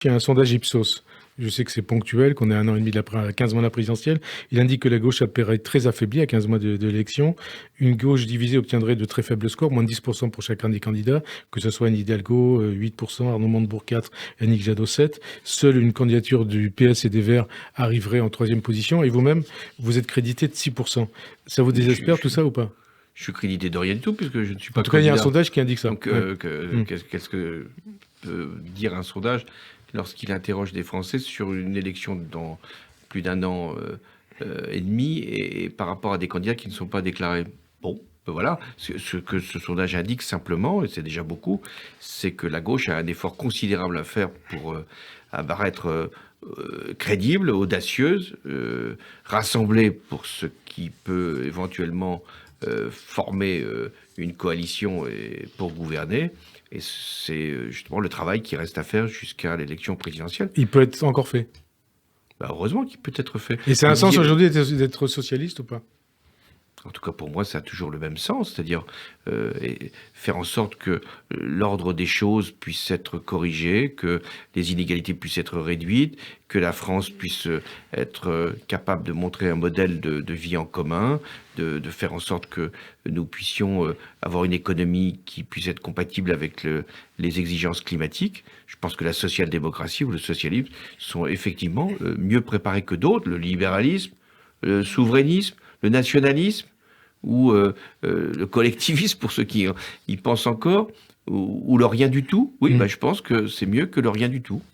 Il y a un sondage Ipsos. Je sais que c'est ponctuel, qu'on est à 1 an et demi à 15 mois de la présidentielle. Il indique que la gauche apparaît très affaiblie à 15 mois de l'élection. Une gauche divisée obtiendrait de très faibles scores, moins de 10% pour chacun des candidats, que ce soit Anne Hidalgo, 8%, Arnaud Montebourg 4, Yannick Jadot 7. Seule une candidature du PS et des Verts arriverait en troisième position. Et vous-même, vous êtes crédité de 6%. Ça vous désespère tout ça ou pas? Je suis crédité de rien du tout, puisque je ne suis En pas tout cas, il y a un candidat. sondage qui indique ça. Donc, qu'est-ce que peut dire un sondage lorsqu'il interroge des Français sur une élection dans plus d'un an et demi et par rapport à des candidats qui ne sont pas déclarés? Bon, ben voilà. Ce que ce sondage indique simplement, et c'est déjà beaucoup, c'est que la gauche a un effort considérable à faire pour apparaître crédible, audacieuse, rassemblée pour ce qui peut éventuellement former une coalition pour gouverner. Et c'est justement le travail qui reste à faire jusqu'à l'élection présidentielle. Il peut être encore fait. Bah, heureusement qu'il peut être fait. Et c'est un sens aujourd'hui d'être socialiste ou pas? En tout cas, pour moi, ça a toujours le même sens, c'est-à-dire faire en sorte que l'ordre des choses puisse être corrigé, que les inégalités puissent être réduites, que la France puisse être capable de montrer un modèle de vie en commun, de faire en sorte que nous puissions avoir une économie qui puisse être compatible avec les exigences climatiques. Je pense que la social-démocratie ou le socialisme sont effectivement mieux préparés que d'autres, le libéralisme, le souverainisme, le nationalisme ou le collectivisme pour ceux qui y pensent encore, ou le rien du tout. Oui, je pense que c'est mieux que le rien du tout.